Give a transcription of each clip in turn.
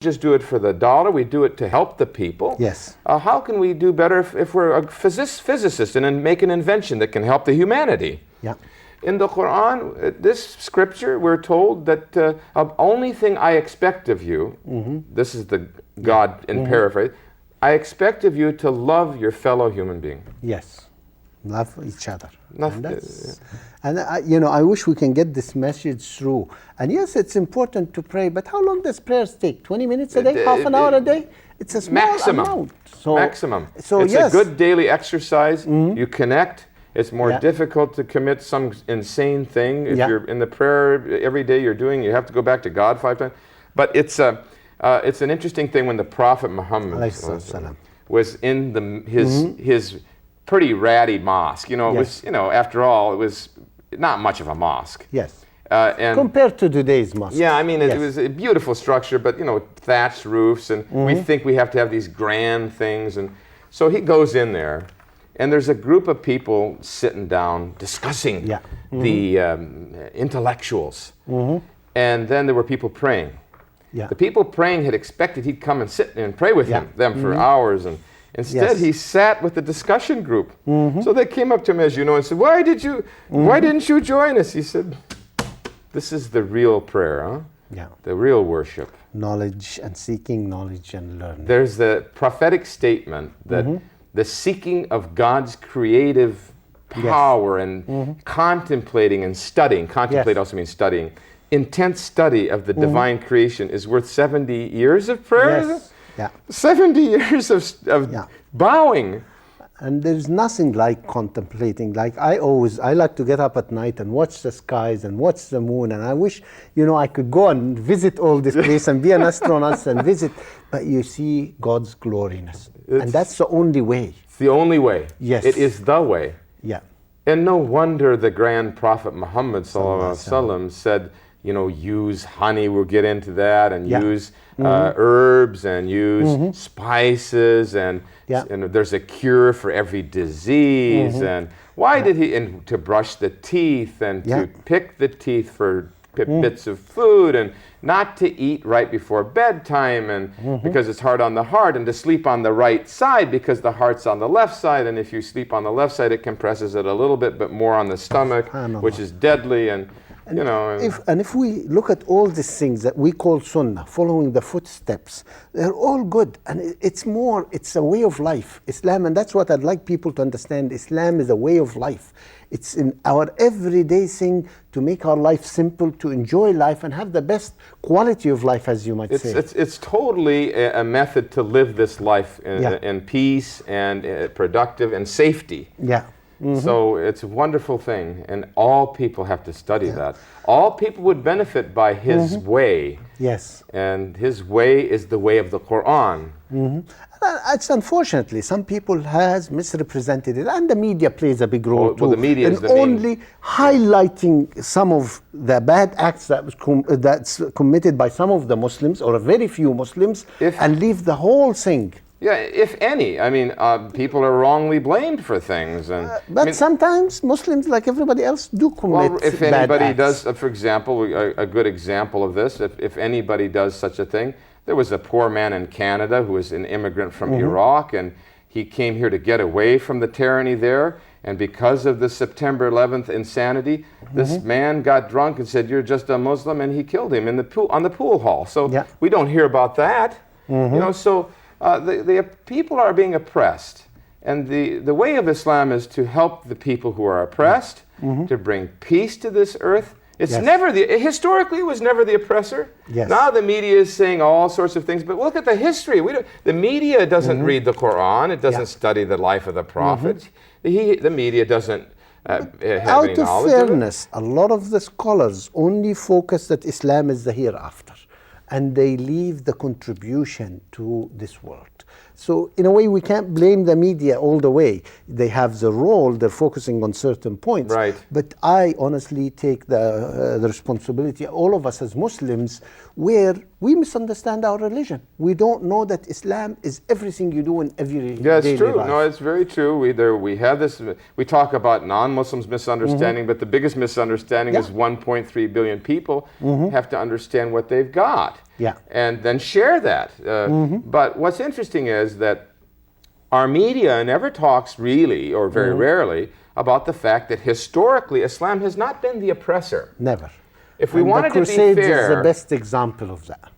just do it for the dollar, we do it to help the people. Yes. How can we do better if we're a physicist and make an invention that can help the humanity? Yeah. In the Quran, this scripture, we're told that the only thing I expect of you, this is the God in paraphrase, I expect of you to love your fellow human being. Yes. Love each other. And I wish we can get this message through. And yes, it's important to pray, but how long does prayers take? 20 minutes a day? Half an hour a day? It's a small amount. So, maximum. So it's a good daily exercise. You connect. It's more difficult to commit some insane thing. If you're in the prayer every day you have to go back to God 5 times. But it's an interesting thing when the Prophet Muhammad was in his pretty ratty mosque. It was, after all, it was not much of a mosque. Yes. And compared to today's mosque. Yeah, I mean, it was a beautiful structure, but, thatched roofs, and we think we have to have these grand things. And so he goes in there, and there's a group of people sitting down discussing the intellectuals. And then there were people praying. Yeah. The people praying had expected he'd come and sit and pray with them for hours, and instead he sat with the discussion group. So they came up to him, as you know, and said, why didn't you join us? He said, this is the real prayer, huh? Yeah. The real worship. Knowledge and seeking knowledge and learning. There's the prophetic statement that the seeking of God's creative power and contemplating and studying, contemplate also means studying, intense study of the divine creation is worth 70 years of prayer? Yes. Yeah. 70 years of bowing. And there's nothing like contemplating. Like I like to get up at night and watch the skies and watch the moon. And I wish, I could go and visit all this place and be an astronaut and visit. But you see God's gloriness. And that's the only way. It's the only way. Yes. It is the way. Yeah. And no wonder the grand prophet Muhammad said, use honey, we'll get into that, and use herbs, and use spices, and there's a cure for every disease. And why did he, and to brush the teeth, and to pick the teeth for bits of food, and not to eat right before bedtime, and because it's hard on the heart, and to sleep on the right side because the heart's on the left side, and if you sleep on the left side it compresses it a little bit, but more on the stomach, which is deadly. And if we look at all these things that we call sunnah, following the footsteps, they're all good. And it's a way of life. Islam, and that's what I'd like people to understand. Islam is a way of life. It's in our everyday thing to make our life simple, to enjoy life and have the best quality of life, as you might say. It's totally a method to live this life in peace and productive and safety. Yeah. So it's a wonderful thing, and all people have to study that. All people would benefit by his way. Yes. And his way is the way of the Quran. It's unfortunately, some people has misrepresented it, and the media plays a big role too. Well, the media is only highlighting some of the bad acts that's committed by some of the Muslims, or a very few Muslims, and leave the whole thing. Yeah, if any. I mean, people are wrongly blamed for things. But sometimes Muslims, like everybody else, do commit bad acts. If anybody does, for example, a good example of this, if anybody does such a thing, there was a poor man in Canada who was an immigrant from Iraq, and he came here to get away from the tyranny there. And because of the September 11th insanity, this man got drunk and said, "You're just a Muslim," and he killed him in the pool, on the pool hall. So we don't hear about that. The people are being oppressed, and the way of Islam is to help the people who are oppressed, to bring peace to this earth. It's historically it was never the oppressor. Yes. Now the media is saying all sorts of things, but look at the history. The media doesn't read the Quran. It doesn't study the life of the Prophet. The media doesn't have any knowledge of fairness, a lot of the scholars only focus that Islam is the hereafter, and they leave the contribution to this world. So in a way, we can't blame the media all the way. They have the role, they're focusing on certain points. Right. But I honestly take the responsibility, all of us as Muslims, where we misunderstand our religion. We don't know that Islam is everything you do in every Yeah, it's true. life. No, it's very true. We have this, we talk about non-Muslims misunderstanding, but the biggest misunderstanding is 1.3 billion people have to understand what they've got. Yeah. and then share that. But what's interesting is that our media never talks really, or very rarely, about the fact that historically Islam has not been the oppressor. Never. If we And wanted the to be Crusades fair, is the best example of that.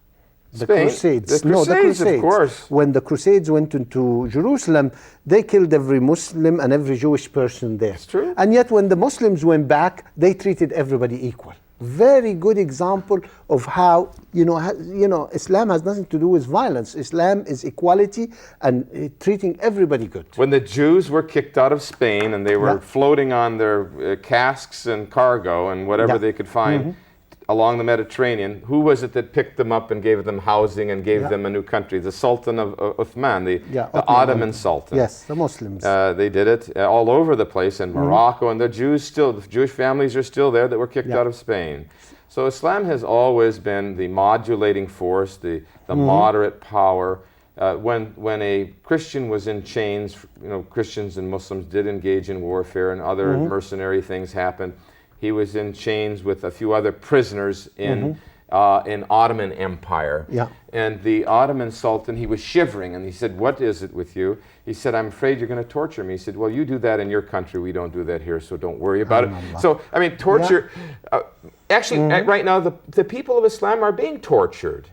The Spain? Crusades. The Crusades, of course. When the Crusades went into Jerusalem, they killed every Muslim and every Jewish person there. It's true. And yet when the Muslims went back, they treated everybody equal. Very good example of how, Islam has nothing to do with violence. Islam is equality and treating everybody good. When the Jews were kicked out of Spain and they were Yeah. floating on their casks and cargo and whatever Yeah. they could find along the Mediterranean, who was it that picked them up and gave them housing and gave them a new country? The Sultan of Uthman, the Ottoman Sultan. Yes, the Muslims. They did it all over the place in Morocco, and the Jewish families are still there that were kicked out of Spain. So Islam has always been the modulating force, the moderate power. When a Christian was in chains, Christians and Muslims did engage in warfare, and other mercenary things happened. He was in chains with a few other prisoners in Ottoman Empire. Yeah. And the Ottoman Sultan, he was shivering, and he said, "What is it with you?" He said, "I'm afraid you're going to torture me." He said, "Well, you do that in your country. We don't do that here, so don't worry about it." So, I mean, torture... actually, right now, the people of Islam are being tortured.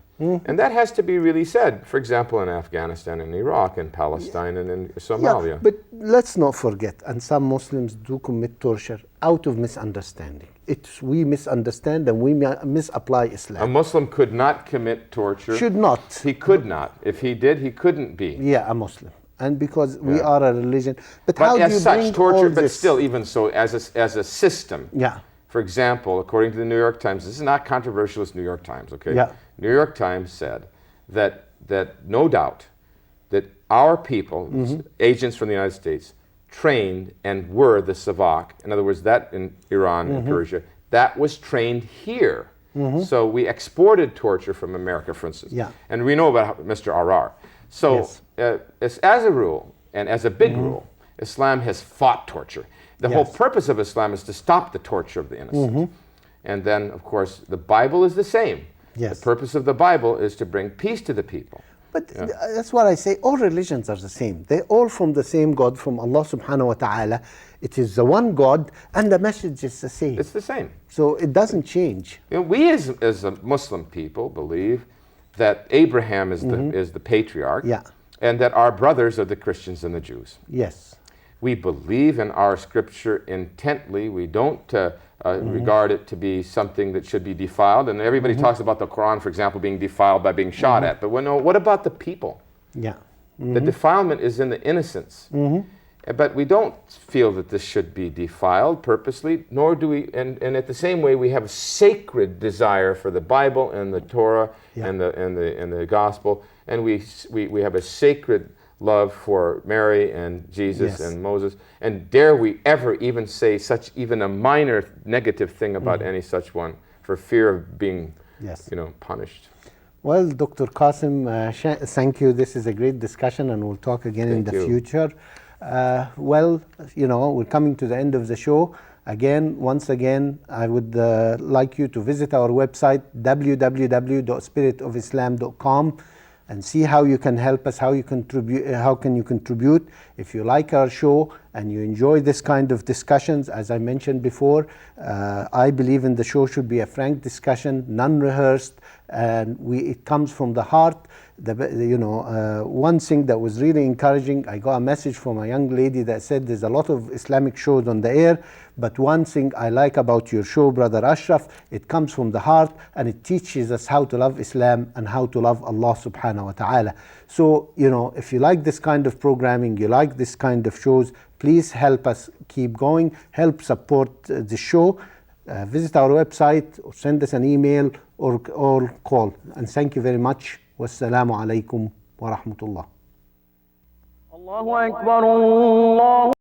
And that has to be really said. For example, in Afghanistan and Iraq and Palestine and in Somalia. Yeah, but let's not forget, and some Muslims do commit torture out of misunderstanding. We misunderstand and we misapply Islam. A Muslim could not commit torture. Should not. He could not. If he did, he couldn't be. Yeah, a Muslim. And because we are a religion. But how do as you such, bring torture, all but this? still, even so, as a system. Yeah. For example, according to the New York Times, this is not controversial, it's New York Times, okay? Yeah. New York Times said that no doubt that our people, agents from the United States, trained and were the Savak. In other words, that in Iran and Persia, that was trained here. So we exported torture from America, for instance. Yeah. And we know about Mr. Arar. So as a rule, and as a big rule, Islam has fought torture. The whole purpose of Islam is to stop the torture of the innocent. And then, of course, the Bible is the same. Yes. The purpose of the Bible is to bring peace to the people. But that's what I say. All religions are the same. They're all from the same God, from Allah subhanahu wa ta'ala. It is the one God, and the message is the same. It's the same. So it doesn't change. We as a Muslim people believe that Abraham is the patriarch, and that our brothers are the Christians and the Jews. Yes. We believe in our scripture intently. We don't regard it to be something that should be defiled. And everybody talks about the Quran, for example, being defiled by being shot at. But what about the people? Yeah. The defilement is in the innocents. But we don't feel that this should be defiled purposely, nor do we, and at the same way, we have a sacred desire for the Bible and the Torah and the Gospel, and we have a sacred love for Mary and Jesus and Moses. And dare we ever even say even a minor negative thing about any such one for fear of being, punished. Well, Dr. Kaasem, thank you. This is a great discussion, and we'll talk again in the future. We're coming to the end of the show. Once again, I would like you to visit our website, www.spiritofislam.com, and see how you can help us, how can you contribute. If you like our show and you enjoy this kind of discussions, as I mentioned before, I believe in the show should be a frank discussion, non-rehearsed, and it comes from the heart. One thing that was really encouraging, I got a message from a young lady that said there's a lot of Islamic shows on the air, but one thing I like about your show, Brother Ashraf, it comes from the heart and it teaches us how to love Islam and how to love Allah subhanahu wa ta'ala. So, if you like this kind of programming, you like this kind of shows, please help us keep going, help support the show. Visit our website or send us an email or call. And thank you very much. Wassalamu alaikum wa rahmatullah. Allahu Akbar.